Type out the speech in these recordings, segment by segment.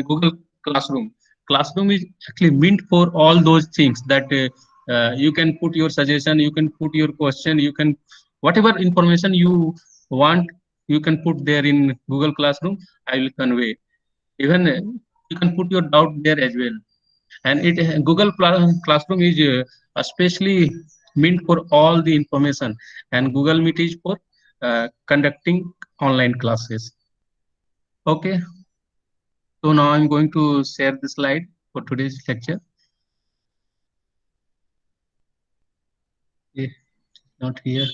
Google Classroom. Classroom is actually meant for all those things that you can put your suggestion, you can put your question, you can whatever information you want, you can put there in Google Classroom. I will convey. Even you can put your doubt there as well. And it Google Classroom is especially meant for all the information, and Google Meet is for conducting online classes. Okay, so now I'm going to share the slide for today's lecture. Okay, not here.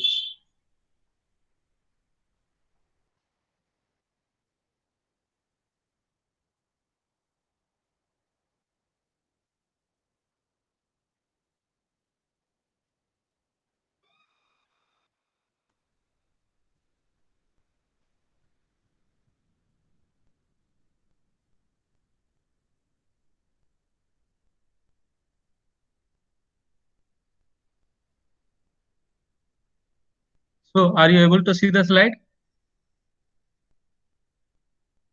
So are you able to see the slide?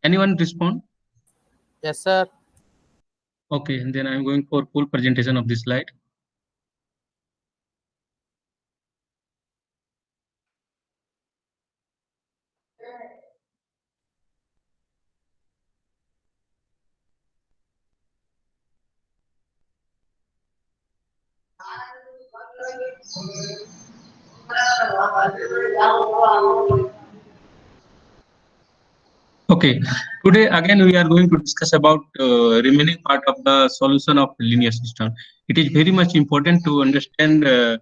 Anyone respond? Yes, sir. Okay, and then I'm going for full presentation of this slide. Okay, today again we are going to discuss about remaining part of the solution of linear system. It is very much important to understand uh,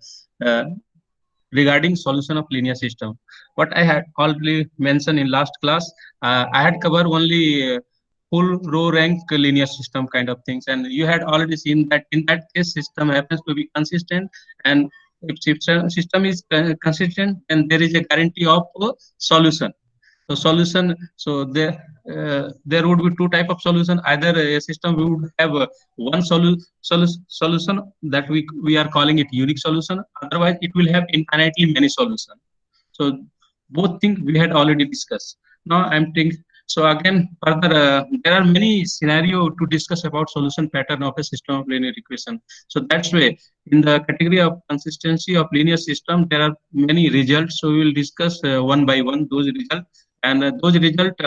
regarding solution of linear system. What I had already mentioned in last class, I had covered only full row rank linear system kind of things, and you had already seen that in that case system happens to be consistent, and if system is consistent, then there is a guarantee of solution. So solution, so there would be two type of solution. Either a system would have one solution that we are calling it unique solution. Otherwise, it will have infinitely many solution. So both things we had already discussed. Now I'm thinking. So again, further, there are many scenario to discuss about solution pattern of a system of linear equation. So that's why in the category of consistency of linear system, there are many results. So we will discuss one by one those results, and those results,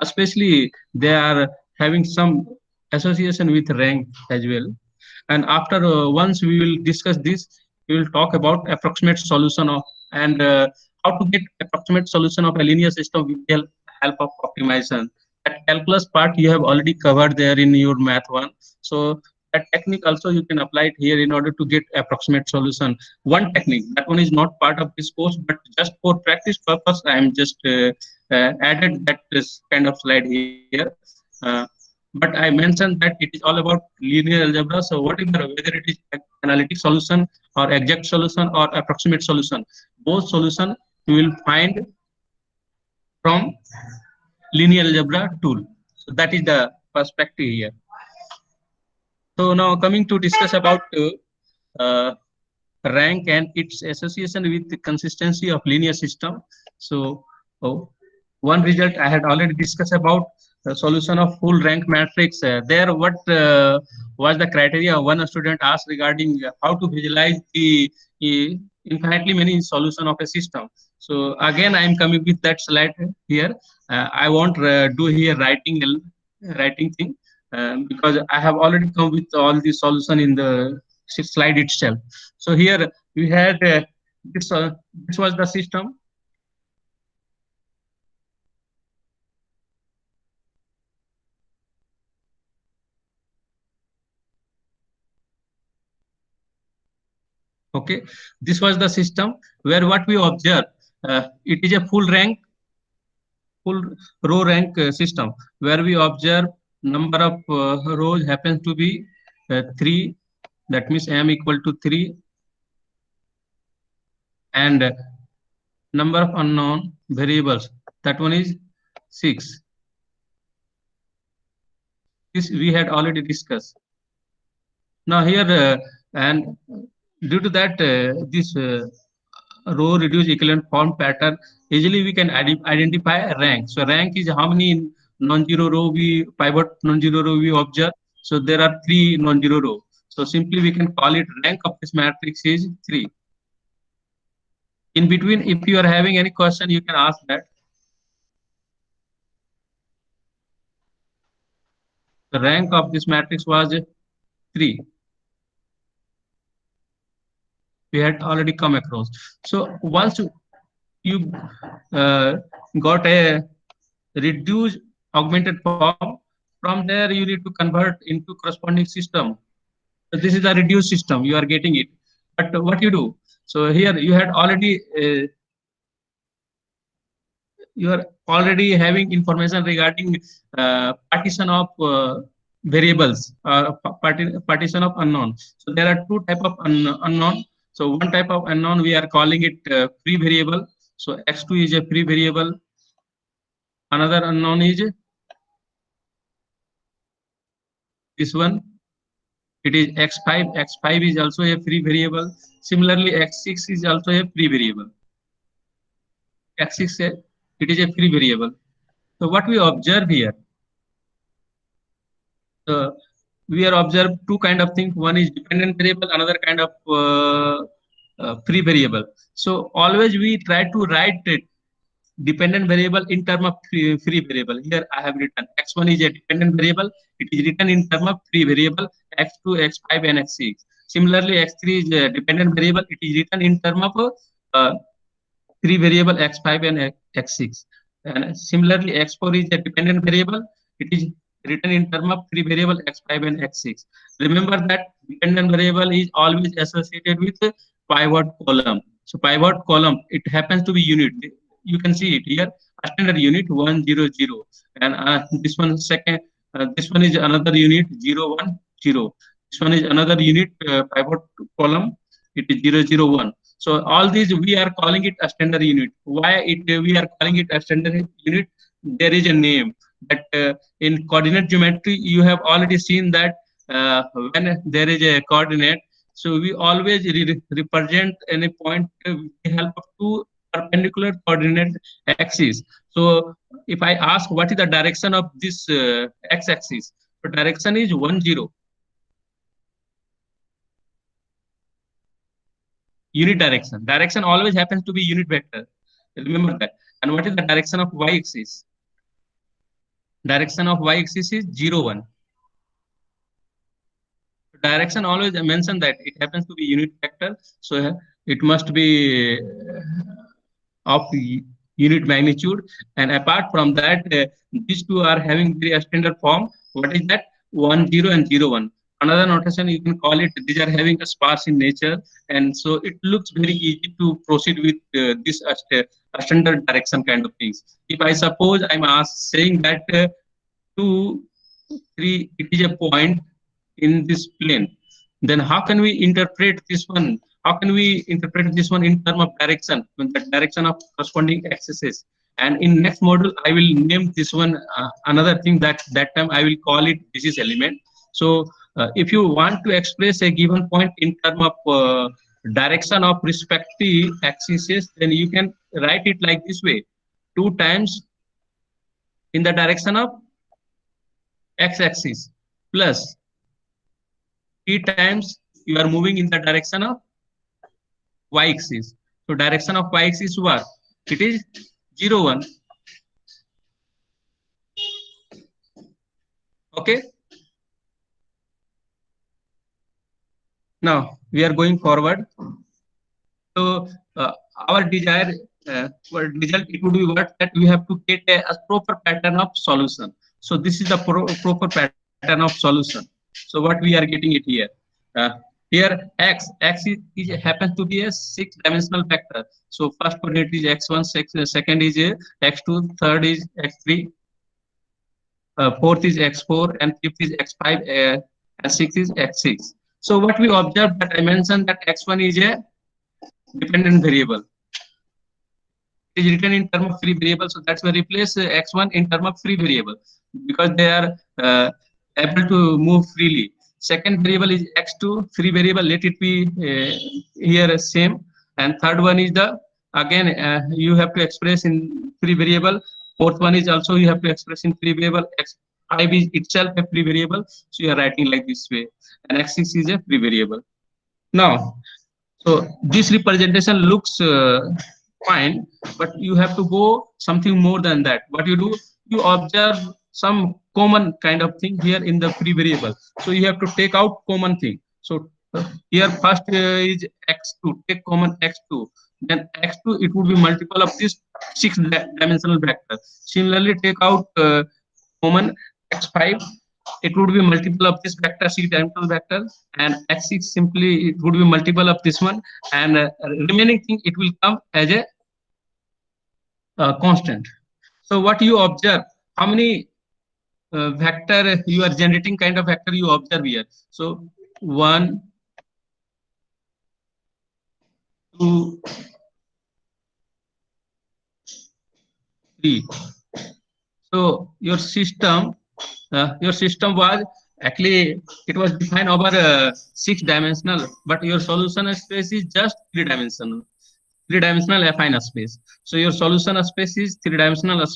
especially they are having some association with rank as well. And after once we will discuss this, we will talk about approximate solution of, and how to get approximate solution of a linear system with the help of optimization. That calculus part you have already covered there in your math one. So that technique also you can apply it here in order to get approximate solution. One technique, that one is not part of this course, but just for practice purpose I am just added that this kind of slide here. But I mentioned that it is all about linear algebra. So whatever, whether it is analytic solution or exact solution or approximate solution, both solution you will find from linear algebra tool. So that is the perspective here. So now coming to discuss about uh, rank and its association with the consistency of linear system. So oh, one result I had already discussed about the solution of full rank matrix. There, what was the criteria one student asked regarding how to visualize the infinitely many solution of a system. So again, I am coming with that slide here. I won't do here writing thing because I have already come with all the solution in the slide itself. So here we had this was the system. Okay, this was the system where what we observe, it is a full row rank system where we observe number of rows happens to be 3. That means m equal to 3, and number of unknown variables, that one is 6. This we had already discussed. Now here and due to that this row reduce equivalent form pattern, easily we can identify a rank. So rank is how many non-zero row we pivot non-zero row we observe. So there are 3 non-zero row. So simply we can call it rank of this matrix is 3. In between, if you are having any question, you can ask that. The rank of this matrix was 3. We had already come across. So once you got a reduced augmented form, from there you need to convert into corresponding system. So this is a reduced system, you are getting it. But what you do? So here you had already you are already having information regarding partition of variables, partition of unknown. So there are two type of unknown. So one type of unknown we are calling it free variable. So x2 is a free variable. Another unknown is this one. It is x5. X5 is also a free variable. Similarly, x6 is also a free variable. X6 it is a free variable. So what we observe here, we are observe two kind of things. One is dependent variable, another kind of free variable. So always we try to write it dependent variable in term of free variable. Here I have written x1 is a dependent variable. It is written in term of free variable x2, x5, and x6. Similarly, x3 is a dependent variable. It is written in term of uh, free variable x5 and x6. And similarly, x4 is a dependent variable. It is written in term of free variable x5 and x6. Remember that dependent variable is always associated with pivot column. So pivot column, it happens to be unit. You can see it here, a standard unit 100, and this one second. This one is another unit 010. This one is another unit pivot column. It is 001. So all these we are calling it a standard unit. Why we are calling it a standard unit? There is a name. But in coordinate geometry, you have already seen that when there is a coordinate, so we always represent any point with the help of two perpendicular coordinate axes. So if I ask what is the direction of this x-axis, so direction is 10. Unit direction. Direction always happens to be unit vector. Remember that. And what is the direction of y-axis? Direction of y-axis is 0, 1. Direction always mention that it happens to be unit vector. So it must be of unit magnitude. And apart from that, these two are having very standard form. What is that? 10 and 01. Another notation you can call it, these are having a sparse in nature, and so it looks very easy to proceed with this standard direction kind of things. If I suppose I'm saying that 2, 3, it is a point in this plane, then how can we interpret this one? How can we interpret this one in terms of direction, when the direction of corresponding axes? And in next module, I will name this one another thing that time I will call it basis element. So if you want to express a given point in terms of direction of respective axes, then you can write it like this way: 2 times in the direction of x-axis plus 3 times you are moving in the direction of y-axis. So direction of y-axis what? It is 0, 1. Okay. Now we are going forward. So our desire, for result, it would be what, that we have to get a proper pattern of solution. So this is the proper pattern of solution. So what we are getting it here. Here x happens to be a 6-dimensional vector. So first coordinate is x1, second is x2, third is x3, fourth is x4, and fifth is x5, and sixth is x6. So what we observe, that I mentioned that x1 is a dependent variable. It is written in terms of free variable, so that's why replace x1 in terms of free variable, because they are able to move freely. Second variable is x2, free variable, let it be here same. And third one is the, again you have to express in free variable Fourth one is also you have to express in free variable. X5 is itself a free variable, so you are writing like this way, and X6 is a free variable. Now, so this representation looks fine, but you have to go something more than that. What you do, you observe some common kind of thing here in the free variable. So you have to take out common thing. So here first is x2, take common x2. Then x2, it would be multiple of this six dimensional vector. Similarly, take out common x5, it would be multiple of this vector, six dimensional vector, and x6 simply it would be multiple of this one, and remaining thing it will come as a constant. So what you observe, how many vector you are generating, kind of vector you observe here. So 1, 2, 3. So your system was actually, it was defined over 6 dimensional, but your solution space is just 3 dimensional. 3 dimensional affine space. So your solution space is 3 dimensional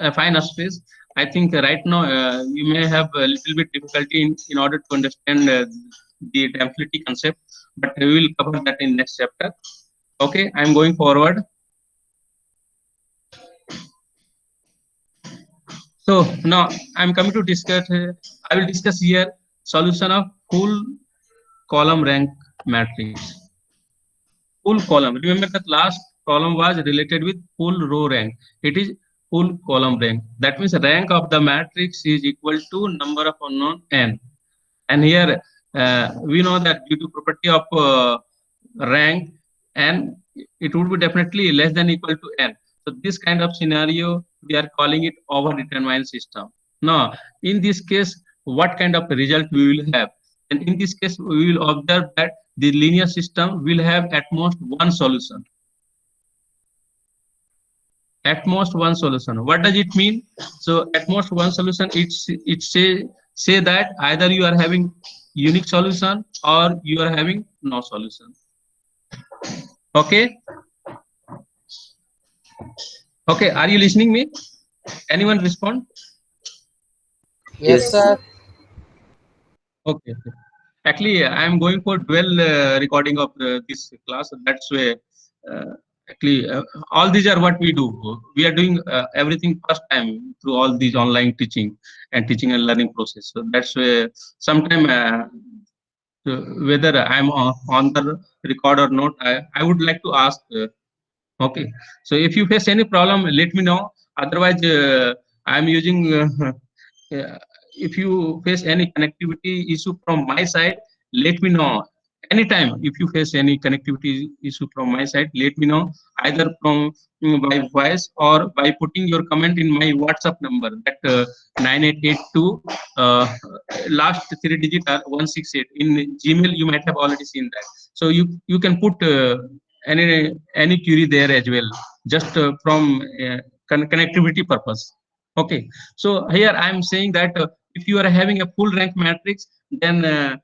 affine space. I think right now you may have a little bit difficulty in order to understand the Damphility concept, but we will cover that in next chapter. Okay, I'm going forward. So now I'm coming to discuss. I will discuss here solution of full column rank matrix. Full column. Remember that last column was related with full row rank. It is full column rank. That means rank of the matrix is equal to number of unknown n. And here we know that due to property of rank n, it would be definitely less than equal to n. So this kind of scenario, we are calling it overdetermined system. Now, in this case, what kind of result we will have? And in this case, we will observe that the linear system will have at most one solution. At most one solution. What does it mean? So at most one solution, it say that either you are having unique solution or you are having no solution. Okay. Okay, are you listening me? Anyone respond? Yes, sir. Okay. Actually, I am going for dual recording of this class. That's why actually all these are what we do. We are doing everything first time through all these online teaching and learning process. So that's why sometime whether I'm on the record or not, I would like to ask. Okay, so if you face any problem, let me know. Otherwise, I'm using. If you face any connectivity issue from my side, let me know. Anytime, if you face any connectivity issue from my side, let me know either from by voice or by putting your comment in my WhatsApp number that 9882 last 3 digit are 168. In Gmail, you might have already seen that. So you can put any query there as well, just from connectivity purpose. Okay, so here I am saying that if you are having a full rank matrix, then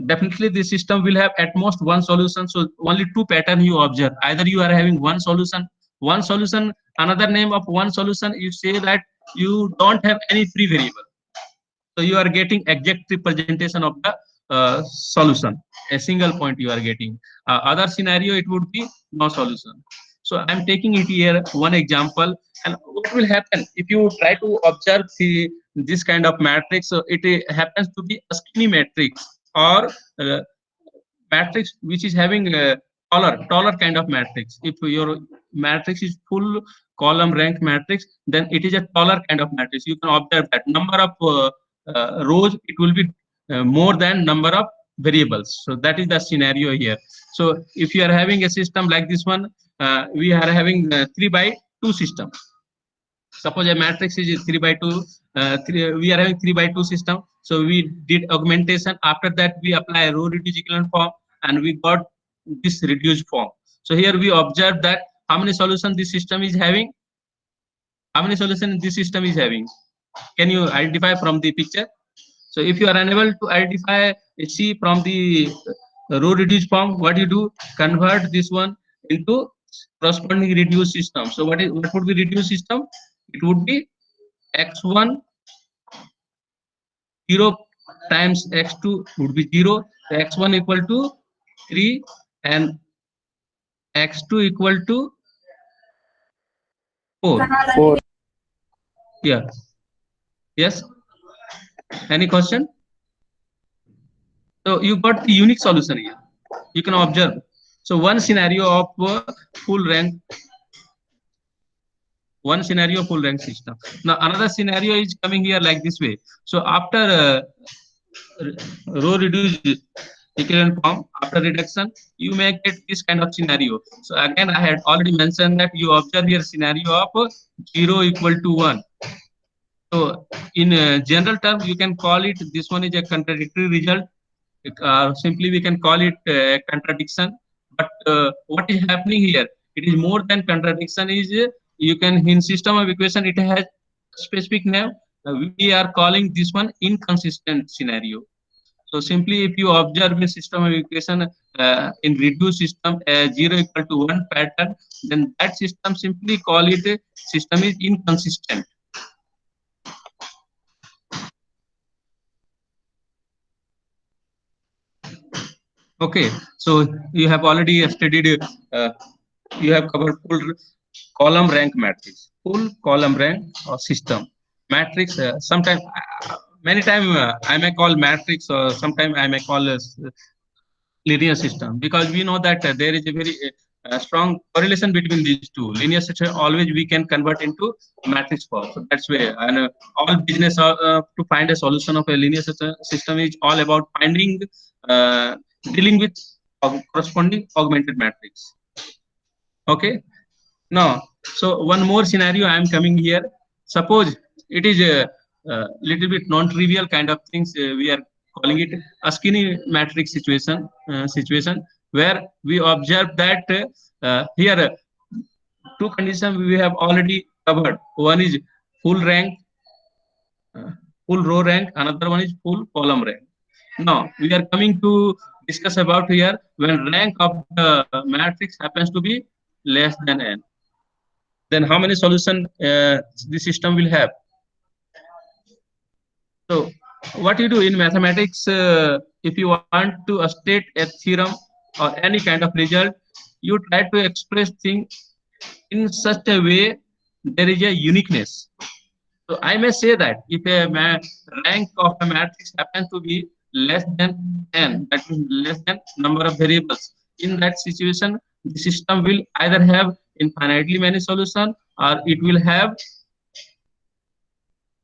definitely the system will have at most one solution. So only two pattern you observe. Either you are having one solution, another name of one solution. You say that you don't have any free variable. So you are getting exact representation of the solution. A single point you are getting. Other scenario, it would be no solution. So I'm taking it here one example, and what will happen if you try to observe this kind of matrix? So it happens to be a skinny matrix or matrix which is having a taller kind of matrix. If your matrix is full column rank matrix, then it is a taller kind of matrix. You can observe that number of rows, it will be more than number of variables. So that is the scenario here. So if you are having a system like this one, we are having 3 by 2 system. Suppose a matrix is 3 by 2, we are having 3 by 2 system. So we did augmentation. After that, we apply a row reduced echelon form, and we got this reduced form. So here we observe that how many solutions this system is having. How many solutions this system is having? Can you identify from the picture? So if you are unable to identify, see from the row reduced form, what you do? Convert this one into corresponding reduced system. So what would be reduced system? it would be x1 0 times x2 would be 0, so x1 equal to 3 and x2 equal to 4. 4. Yeah. Yes. Any question? So you got the unique solution here. You can observe. So one scenario full rank system. Now another scenario is coming here like this way. So after row reduced equivalent form, after reduction, you may get this kind of scenario. So again, I had already mentioned that you observe here scenario of 0 equal to 1. So in general terms, you can call it, this one is a contradictory result. Simply we can call it contradiction. But what is happening here? It is more than contradiction. Is you can in system of equation it has specific name. We are calling this one inconsistent scenario. So simply if you observe a system of equation in reduced system 0 equal to 1 pattern, then that system simply call it system is inconsistent. Okay, so you have already studied, you have covered full column rank matrix, full column rank or system matrix. Sometimes, many times I may call matrix, or sometimes I may call linear system, because we know that there is a very strong correlation between these two. Linear system always we can convert into matrix form. So that's why, and all business to find a solution of a linear system is all about finding, dealing with corresponding augmented matrix. Okay. Now, so one more scenario I am coming here. Suppose it is a little bit non-trivial kind of things. We are calling it a skinny matrix situation where we observe that here two conditions we have already covered. One is full rank, full row rank. Another one is full column rank. Now we are coming to discuss about here when rank of the matrix happens to be less than n, then how many solution the system will have. So what you do in mathematics, if you want to state a theorem or any kind of result, you try to express things in such a way there is a uniqueness. So I may say that if a rank of a matrix happens to be less than n, that is less than number of variables, in that situation, the system will either have infinitely many solutions or it will have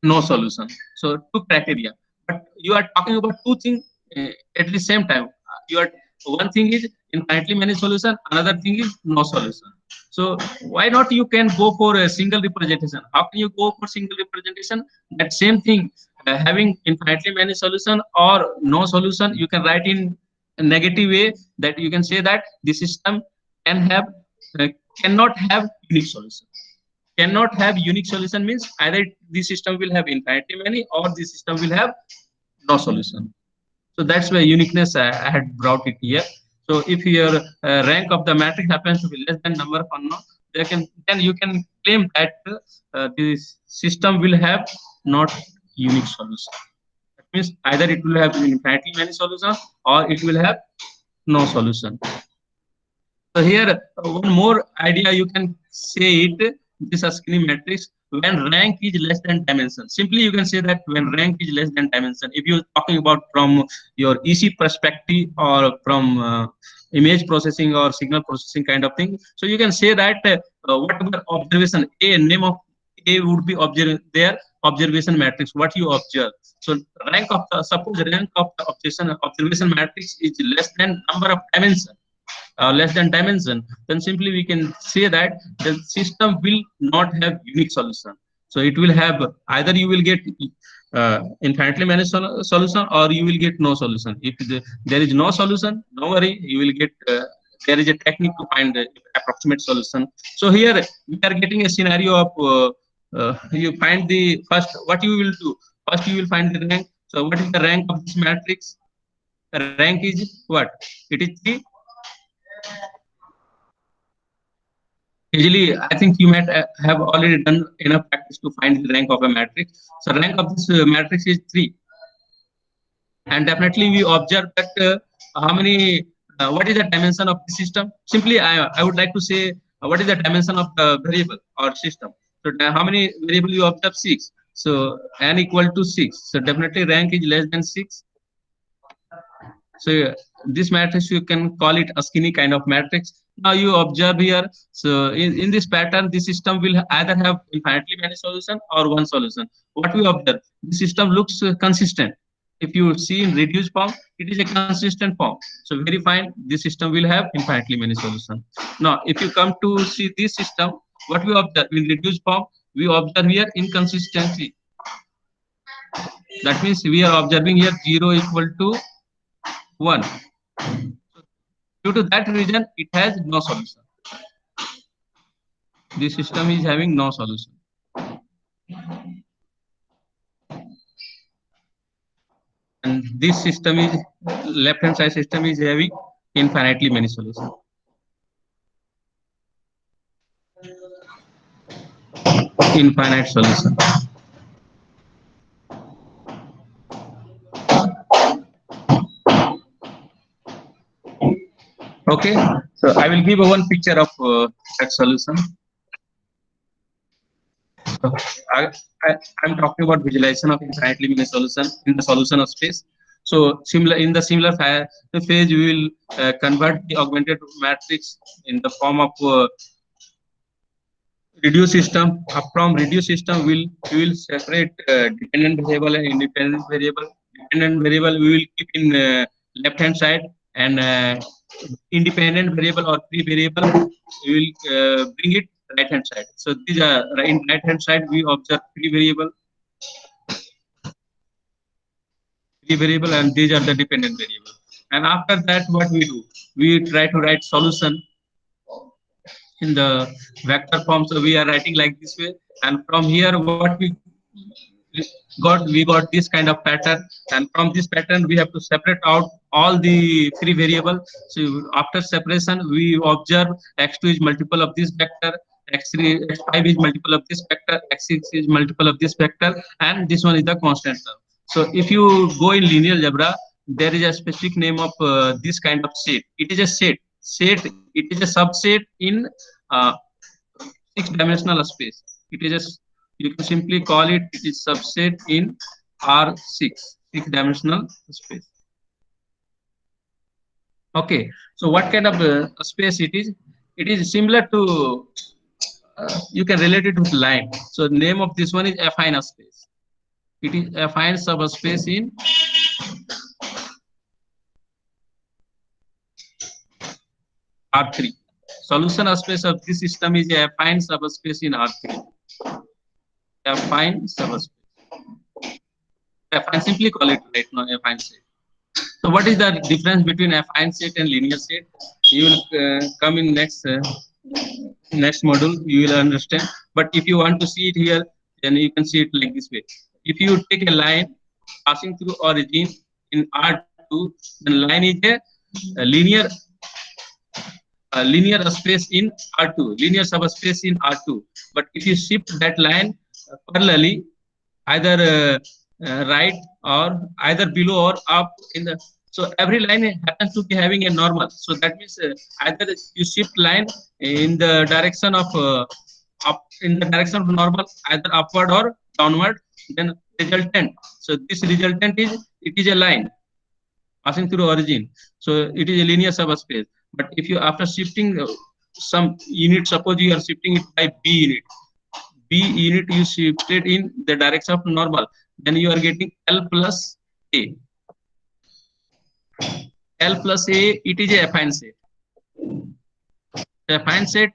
no solution. So two criteria. But you are talking about two things at the same time. You are one thing is infinitely many solution, another thing is no solution. So why not you can go for a single representation? How can you go for single representation? That same thing, having infinitely many solution or no solution, you can write in a negative way, that you can say that the system can have uh, cannot have unique solution. Cannot have unique solution means either the system will have infinitely many or the system will have no solution. So that's why uniqueness I had brought it here. So if your rank of the matrix happens to be less than number of unknown, then you can claim that the system will have not unique solution. That means either it will have infinitely many solutions or it will have no solution. So here, one more idea you can say it, this is skinny matrix, when rank is less than dimension. Simply you can say that when rank is less than dimension, if you're talking about from your EC perspective or from image processing or signal processing kind of thing, so you can say that whatever observation, a name of A would be their observation matrix, what you observe. So rank of the, suppose rank of the observation matrix is less than number of dimension, less than dimension, then simply we can say that the system will not have unique solution. So it will have either you will get infinitely many solution or you will get no solution. If there is no solution, no worry, you will get there is a technique to find the approximate solution. So here we are getting a scenario of you find the first, what you will do first, you will find the rank. So what is the rank of this matrix? Rank is what? It is 3. Usually, I think you might have already done enough practice to find the rank of a matrix. So rank of this matrix is 3. And definitely we observe that how many, what is the dimension of the system? Simply, I would like to say, what is the dimension of the variable or system? So how many variable you observe? 6. So n equal to 6. So definitely rank is less than 6. So this matrix, you can call it a skinny kind of matrix. Now you observe here. So in this pattern, the system will either have infinitely many solution or one solution. What we observe, the system looks consistent. If you see in reduced form, it is a consistent form. So very fine, this system will have infinitely many solutions. Now, if you come to see this system, what we observe in reduced form, we observe here inconsistency. That means we are observing here 0 equal to 1. Due to that reason, it has no solution. This system is having no solution. And this system is, left hand side system is having infinitely many solutions. Infinite solution. Okay, so I will give one picture of that solution. So I'm talking about visualization of infinitely many solution in the solution of space. So similar in the similar phase, we will convert the augmented matrix in the form of reduced system. From reduced system, we will separate dependent variable and independent variable. Dependent variable we will keep in left hand side, and independent variable or free variable we will bring it right hand side. So these are in right hand side we observe free variable, and these are the dependent variable. And after that, what we do, we try to write solution in the vector form. So we are writing like this way, and from here what we got this kind of pattern, and from this pattern we have to separate out all the free variable. So after separation, we observe x2 is multiple of this vector, x3 x5 is multiple of this vector, x6 is multiple of this vector, and this one is the constant term. So if you go in linear algebra, there is a specific name of this kind of set. It is a set. It is a subset in uh, 6-dimensional space. It is a, you can simply call it, it is subset in R6, 6-dimensional space. Okay, so what kind of space it is? It is similar to, you can relate it with line. So the name of this one is affine space. It is affine subspace in R3. Solution space of this system is a affine subspace in R3. Affine subspace. Affine, simply call it right now affine set. So what is the difference between affine set and linear set? You will come in next module, you will understand. But if you want to see it here, then you can see it like this way. If you take a line passing through origin in R2, then line is a linear space in R2, linear subspace in R2. But if you shift that line parallelly, either right or either below or up in the, so every line happens to be having a normal. So that means either you shift line in the direction of up, in the direction of normal, either upward or downward, then resultant. So this resultant is, it is a line passing through origin. So it is a linear subspace. But if you, after shifting some unit, suppose you are shifting it by B unit, you shift it in the direction of normal, then you are getting L plus A. L plus A, it is a affine set. The affine set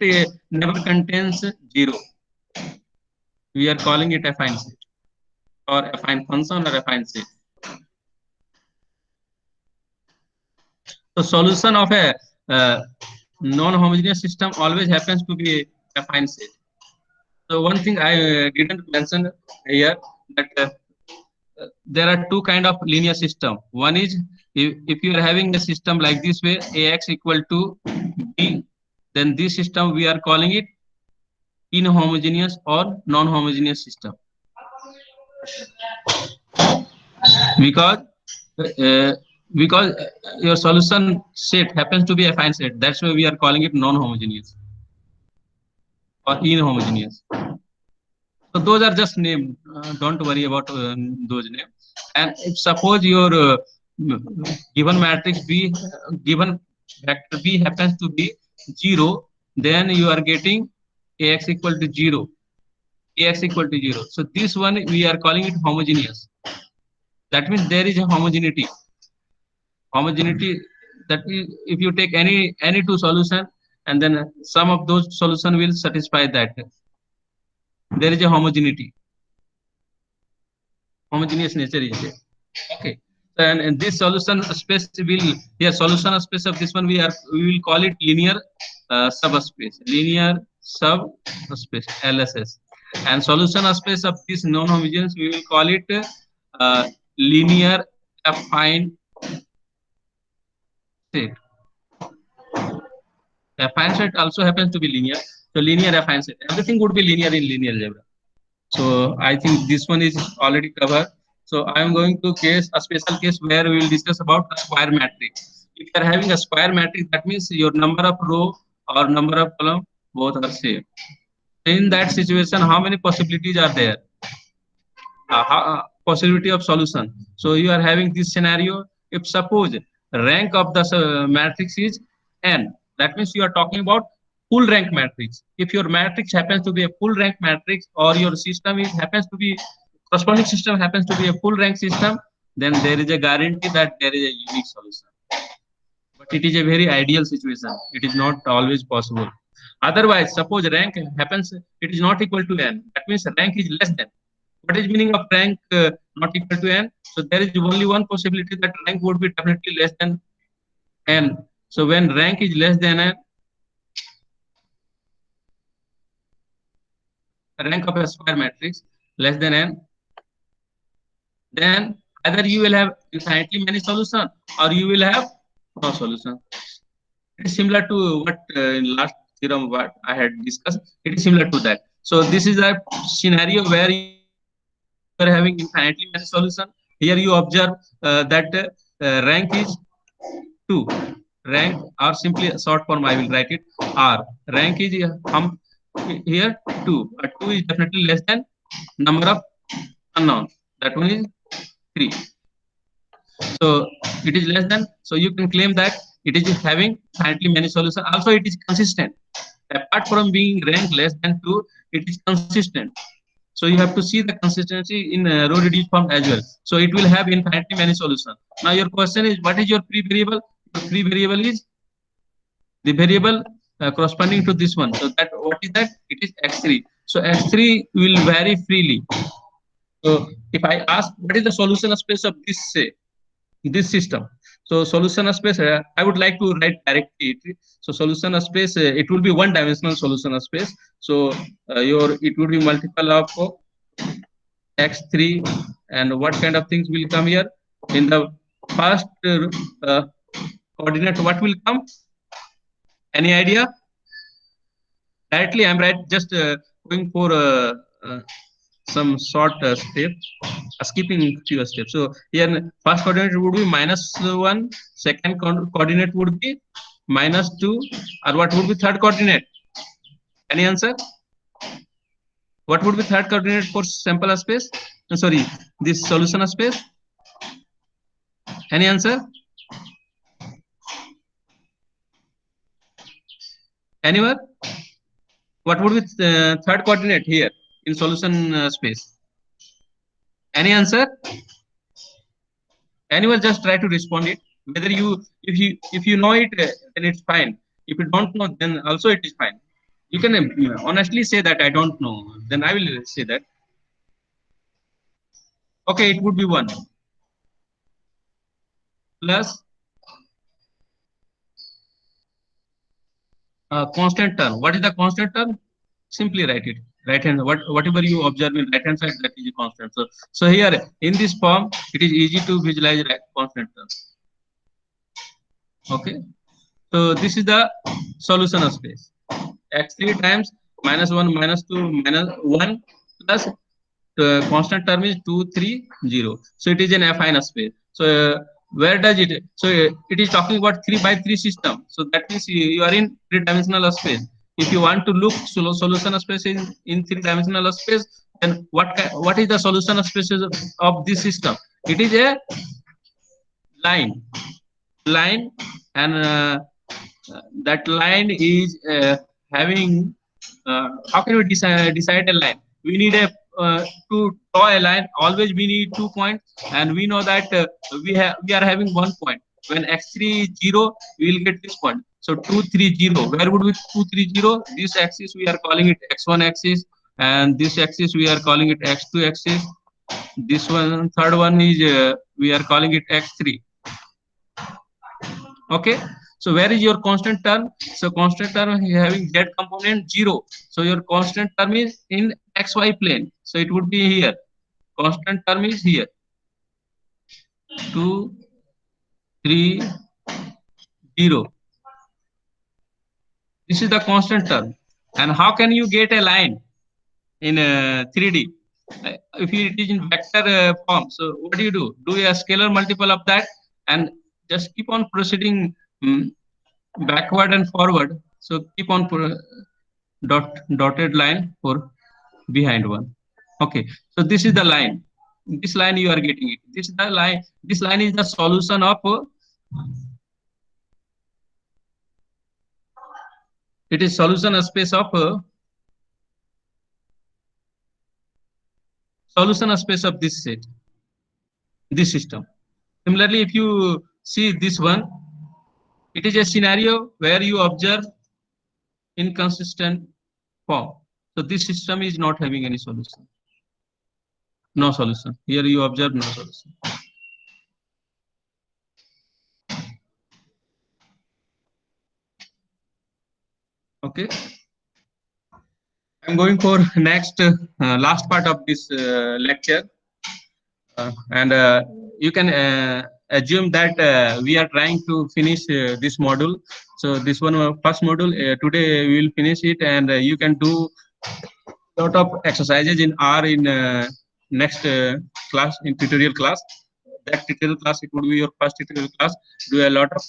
never contains 0. We are calling it affine set, or affine function, or affine set. So solution of a non-homogeneous system always happens to be a affine set. So one thing I didn't mention here, that there are two kind of linear system. One is, if you are having a system like this way, ax equal to b, then this system we are calling it inhomogeneous or non-homogeneous system, because uh, your solution set happens to be a affine set. That's why we are calling it non-homogeneous or inhomogeneous. So those are just names. Don't worry about those names. And if suppose your given matrix B, given vector B happens to be 0, then you are getting Ax equal to 0, Ax equal to 0. So this one we are calling it homogeneous. That means there is a homogeneity. Homogeneity, that is, if you take any two solution and then some of those solution will satisfy that. There is a homogeneity. Homogeneous nature is there. Okay. And this solution space will, here solution space of this one we will call it linear subspace. Linear subspace, LSS. And solution space of this non-homogeneous we will call it linear affine set. Affine set also happens to be linear. So linear affine set. Everything would be linear in linear algebra. So I think this one is already covered. So I am going to case a special case where we will discuss about a square matrix. If you are having a square matrix, that means your number of row or number of column both are same. In that situation, how many possibilities are there? Possibility of solution. So you are having this scenario. If suppose rank of the matrix is n, that means you are talking about full rank matrix. If your matrix happens to be a full rank matrix, or your system is happens to be corresponding system happens to be a full rank system, then there is a guarantee that there is a unique solution. But it is a very ideal situation. It is not always possible. Otherwise, suppose rank happens, it is not equal to n. That means rank is less than. What is meaning of rank not equal to n? So there is only one possibility that rank would be definitely less than n. So when rank is less than n, rank of a square matrix less than n, then either you will have infinitely many solutions or you will have no solution. It is similar to what in last theorem what I had discussed. It is similar to that. So this is a scenario where you are having infinitely many solutions. Here you observe that rank is 2. Rank, or simply short form I will write it R. Rank is here 2. 2 is definitely less than number of unknown. That one is 3. So it is less than. So you can claim that it is having infinitely many solutions. Also, it is consistent. Apart from being ranked less than 2, it is consistent. So you have to see the consistency in row reduced form as well. So it will have infinitely many solutions. Now your question is, what is your free variable? Your free variable is the variable corresponding to this one. So that what is that? It is x3. So x3 will vary freely. So if I ask what is the solution space of this system, so solution space I would like to write directly. So solution space it will be one dimensional solution space. So your it would be multiple of x3, and what kind of things will come here in the first coordinate? What will come? Any idea? Directly I'm right just going for uh, some short steps, skipping few steps. So here first coordinate would be -1, second coordinate would be -2, or what would be third coordinate? Any answer? What would be third coordinate for sample space? Sorry, this solution space. Any answer? Anyone? What would be third coordinate here in solution space? Any answer? Anyone just try to respond it. Whether if you know it, then it's fine. If you don't know, then also it is fine. You can honestly say that I don't know. Then I will say that. Okay, it would be 1 plus constant term. What is the constant term? Simply write it. Right hand, whatever you observe in right hand side, that is a constant. So here in this form, it is easy to visualize constant term. Okay. So this is the solution of space. X3 times -1, -2, -1 plus constant term is 2, 3, 0. So it is an affine space. So where does it? So it is talking about 3 by 3 system. So that means you are in three-dimensional space. If you want to look solution space in three-dimensional space, then what is the solution space of this system? It is a line, and that line is having. How can we decide a line? We need a to draw a line. Always we need 2 points, and we know that we are having 1 point. When x3 is 0, we will get this point. So 2, 3, 0. Where would be 2, 3, 0? This axis we are calling it x1 axis, and this axis we are calling it x2 axis. This one, third one is we are calling it x3. Okay, so where is your constant term? So constant term is having z component 0. So your constant term is in xy plane, so it would be here. Constant term is here, 2, 3, 0. This is the constant term. And how can you get a line in 3D if it is in vector form? So what do? Do a scalar multiple of that, and just keep on proceeding backward and forward. So keep on dotted line for behind one. Okay, so this is the line. This line you are getting it. This is the line. This line is the solution of it is solution space of this set, this system. Similarly, if you see this one, it is a scenario where you observe inconsistent form. So this system is not having any solution. No solution. Here you observe no solution. Okay. I'm going for next last part of this lecture, and you can assume that we are trying to finish this module. So this one first module today we will finish it, and you can do lot of exercises in R in next class, in tutorial class. That tutorial class, it would be your first tutorial class. Do a lot of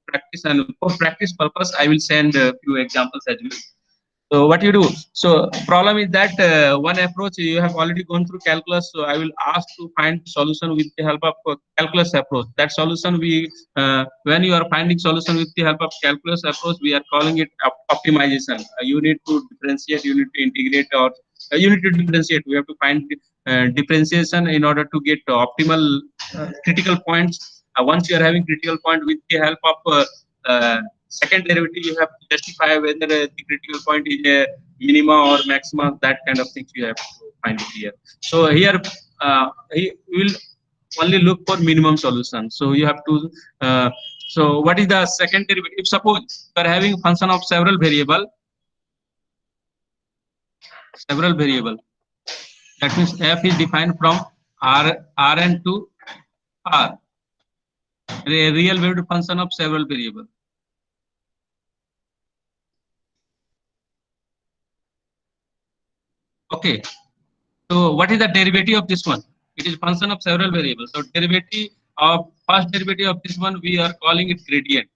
practice, and for practice purpose I will send a few examples as well. So what you do? So problem is that one approach you have already gone through calculus. So I will ask to find solution with the help of calculus approach. That solution when you are finding solution with the help of calculus approach, we are calling it optimization. You need to differentiate, you need to integrate, or you need to differentiate. We have to find differentiation in order to get optimal critical points. Once you are having critical point, with the help of second derivative, you have to justify whether the critical point is a minima or maxima. That kind of things you have to find it here. So here we will only look for minimum solution. So you have to so what is the second derivative? Suppose you are having function of several variable. That means f is defined from Rn to R, a real valued function of several variable. Okay, so what is the derivative of this one? It is function of several variables. So derivative of first derivative of this one, we are calling it gradient.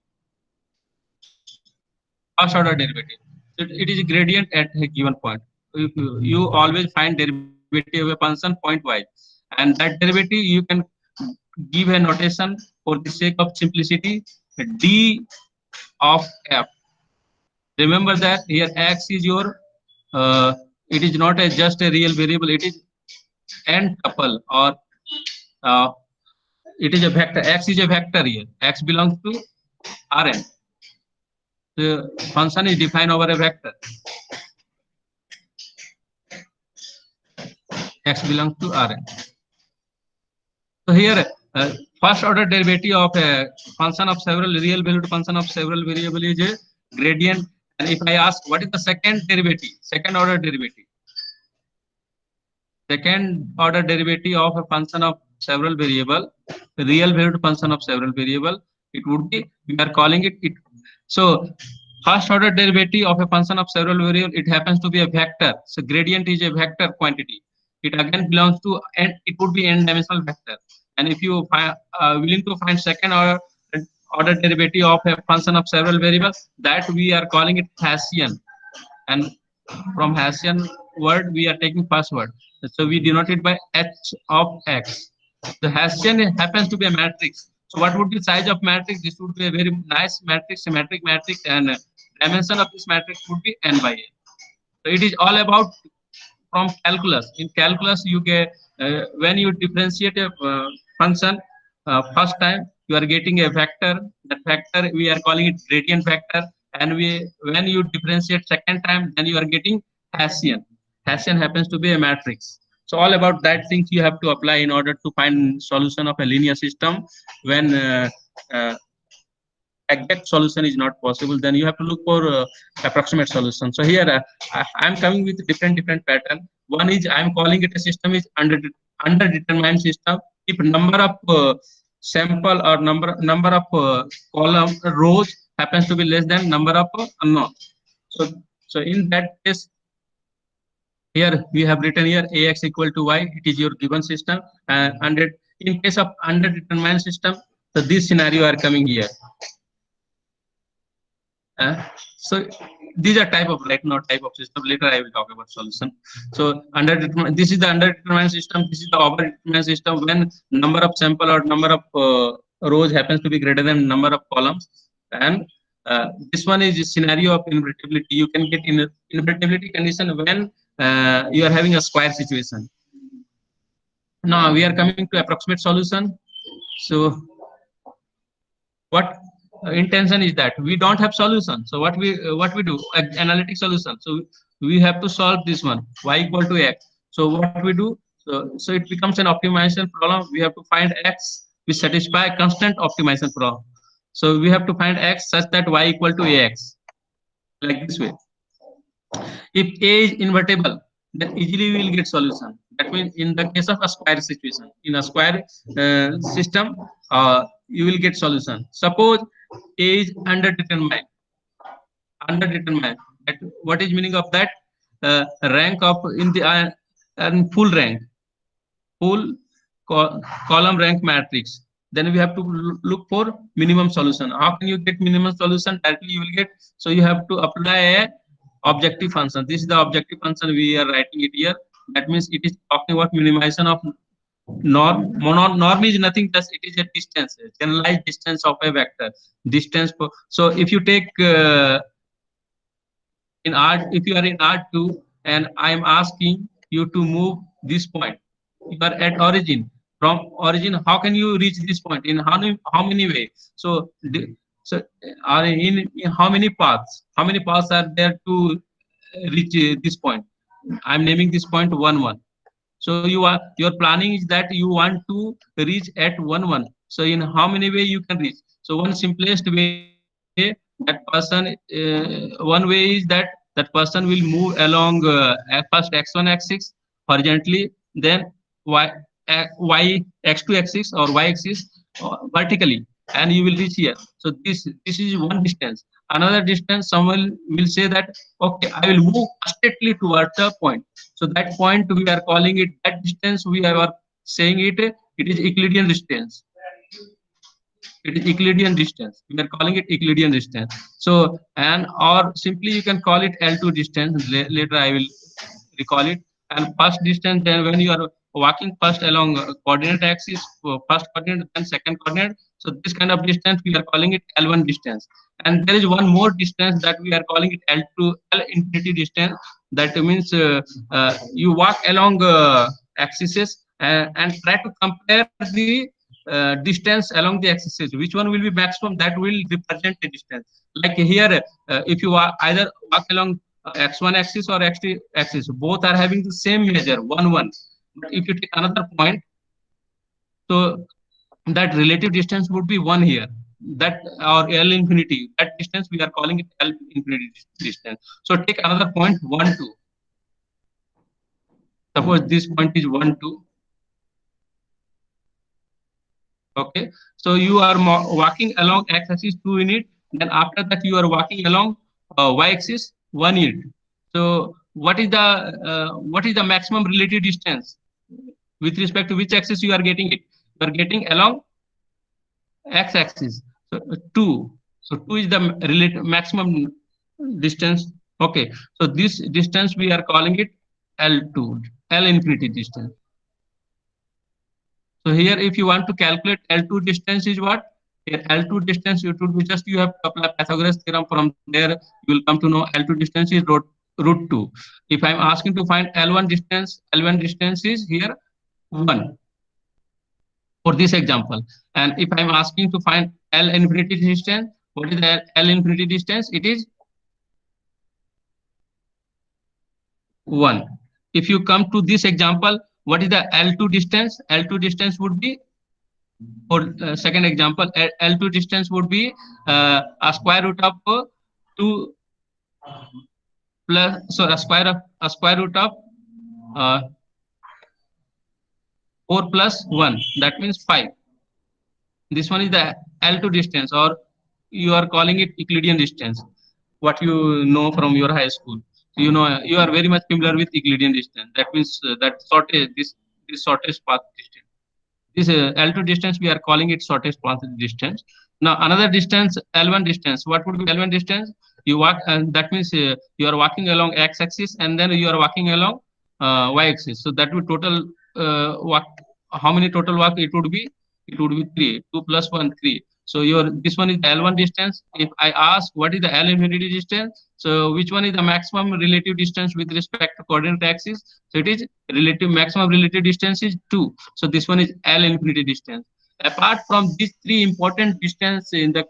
First order derivative. So it is a gradient at a given point. You always find derivative of a function pointwise, and that derivative you can give a notation for the sake of simplicity, d of f. Remember that here x is your it is not just a real variable, it is n tuple, or uh, it is a vector. X is a vector here. X belongs to Rn. The function is defined over a vector. X belongs to Rn. So here first order derivative of a function of several real valued function of several variable is a gradient. And if I ask what is the second derivative, second order derivative of a function of several variable, real valued function of several variable, it would be, we are calling it. So first order derivative of a function of several variables, it happens to be a vector. So gradient is a vector quantity. It again belongs to, and it would be n-dimensional vector. And if you willing to find second order derivative of a function of several variables, that we are calling it Hessian. And from Hessian word, we are taking first word. So we denote it by h of x. The Hessian happens to be a matrix. So what would be size of matrix? This would be a very nice matrix, symmetric matrix, and dimension of this matrix would be n by n. So it is all about from calculus. In calculus, you get when you differentiate a function first time, you are getting a vector. That vector we are calling it gradient vector, and we when you differentiate second time, then you are getting Hessian. Hessian happens to be a matrix. So all about that things you have to apply in order to find solution of a linear system. When uh, exact solution is not possible, then you have to look for approximate solution. So here I'm coming with different pattern. One is I'm calling it a system is underdetermined system if number of sample or number of column rows happens to be less than number of unknown. So in that case, here we have written here ax equal to y. It is your given system, and in case of underdetermined system, so this scenario are coming here. So these are type of not type of system. Later I will talk about solution. So this is the underdetermined system. This is the overdetermined system when number of sample or number of rows happens to be greater than number of columns. And this one is a scenario of invertibility. You can get in invertibility condition when you are having a square situation. Now we are coming to approximate solution. So what intention is that we don't have solution. So what we do analytic solution. So we have to solve this one y equal to x. So what we do, so it becomes an optimization problem. We have to find x which satisfy constant optimization problem. So we have to find x such that y equal to ax, like this way. If a is invertible, then easily we will get solution. That means in the case of a square situation, in a square system, you will get solution. Suppose a is underdetermined. Underdetermined. That, what is meaning of that? Rank of in the full rank, full column rank matrix. Then we have to look for minimum solution. How can you get minimum solution? Directly you will get. So you have to apply a objective function. This is the objective function we are writing it here. That means it is talking about minimization of norm. Norm is nothing, just it is a distance, a generalized distance of a vector. Distance. So if you take in R, if you are in R2 and I am asking you to move this point, you are at origin. From origin, how can you reach this point? In how many ways? So are in how many paths? How many paths are there to reach this point? I'm naming this point 1 1. So your planning is that you want to reach at 1 1. So in how many way you can reach? So one simplest way, that person one way is that that person will move along at first x1 axis horizontally, then y x2 axis or y axis vertically, and you will reach here. So this is one distance. Another distance, someone will say that okay, I will move straightly towards the point. So that point we are calling it, that distance we are saying it, it is Euclidean distance. It is Euclidean distance. We are calling it Euclidean distance. So, and or simply you can call it L2 distance. Later I will recall it. And first distance, then when you are walking first along coordinate axis, first coordinate, then second coordinate. So this kind of distance we are calling it L1 distance. And there is one more distance that we are calling it L2, L infinity distance. That means you walk along axes and try to compare the distance along the axis. Which one will be maximum? That will represent the distance. Like here, if you are either walk along x1 axis or x2 axis, both are having the same measure 1 1. But if you take another point, so that relative distance would be 1 here. That or L infinity, that distance we are calling it L infinity distance. So take another point 1 2. Suppose this point is 1 2. Okay, so you are walking along x-axis 2 unit. Then after that you are walking along y-axis 1 unit. So what is the maximum relative distance with respect to which axis you are getting it? You are getting along x-axis. So 2. So 2 is the relative maximum distance. Okay. So this distance we are calling it L2, L infinity distance. So here, if you want to calculate L2 distance is what? Here L2 distance, it would be just you have to apply Pythagoras theorem. From there, you will come to know L2 distance is root 2. If I'm asking to find L1 distance is here 1 for this example. And if I'm asking to find L infinity distance, what is the L infinity distance? It is 1. If you come to this example, what is the L2 distance? L2 distance would be, for second example, L2 distance would be a square root of 2 plus, so a square root of uh, 4 plus 1. That means 5. This one is the L2 distance, or you are calling it Euclidean distance. What you know from your high school, you know, you are very much familiar with Euclidean distance. That means that shortest, this shortest path distance. This L2 distance, we are calling it shortest path distance. Now another distance, L1 distance. What would be L1 distance? You walk, and that means you are walking along x-axis, and then you are walking along y-axis. So that would total walk. How many total walk it would be? It would be 3. 2 plus 1, 3. So your this one is L1 distance. If I ask what is the L infinity distance, so which one is the maximum relative distance with respect to coordinate axis? So it is relative maximum relative distance is 2. So this one is L infinity distance. Apart from these three important distance in the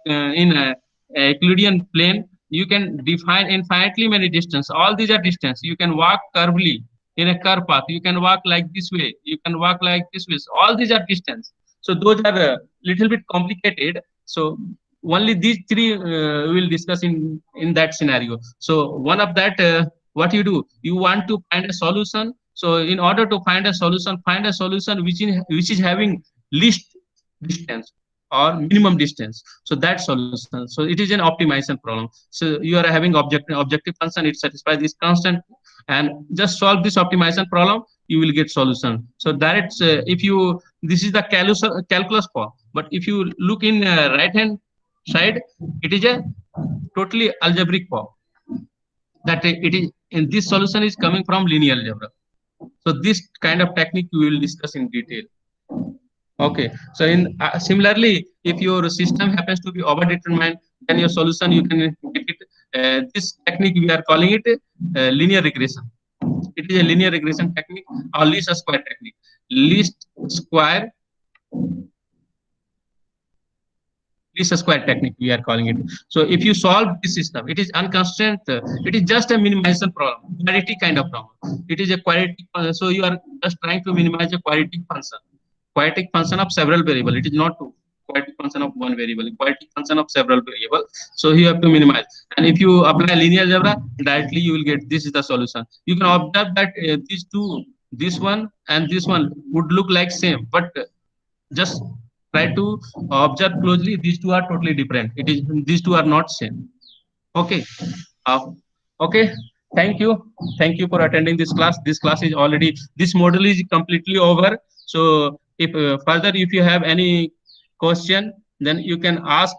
Euclidean plane, you can define infinitely many distance. All these are distance. You can walk curvely in a curve path. You can walk like this way. You can walk like this way. So all these are distance. So those are a little bit complicated. So only these three we will discuss in that scenario. So one of that, what you do, you want to find a solution. So in order to find a solution, which is having least distance or minimum distance. So that solution. So it is an optimization problem. So you are having objective function. It satisfies this constant, and just solve this optimization problem. You will get solution. So that if you, this is the calculus form. But if you look in right hand side, it is a totally algebraic form. That it is in this solution is coming from linear algebra. So this kind of technique we will discuss in detail. Okay. So in similarly, if your system happens to be overdetermined, then your solution you can get it. This technique we are calling it linear regression. It is a linear regression technique or least square technique. Square least square technique we are calling it. So if you solve this system, it is unconstrained. It is just a minimization problem, quadratic kind of problem. It is a quadratic. So you are just trying to minimize a quadratic function of several variable. It is not quadratic function of one variable, quadratic function of several variable. So you have to minimize. And if you apply linear algebra, directly you will get this is the solution. You can observe that these two, this one and this one would look like same, but just try to observe closely. These two are totally different. It is, these two are not same. Okay. Uh, okay. Thank you for attending this class. This class is already, this module is completely over. So if further, if you have any question, then you can ask.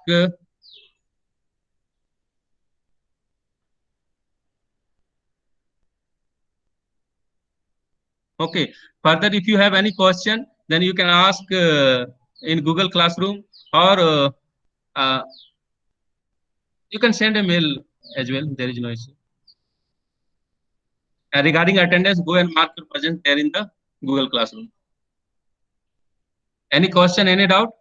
Okay. Further, if you have any question, then you can ask in Google Classroom, or uh, you can send a mail as well. There is no issue. Regarding attendance, go and mark your presence there in the Google Classroom. Any question, any doubt?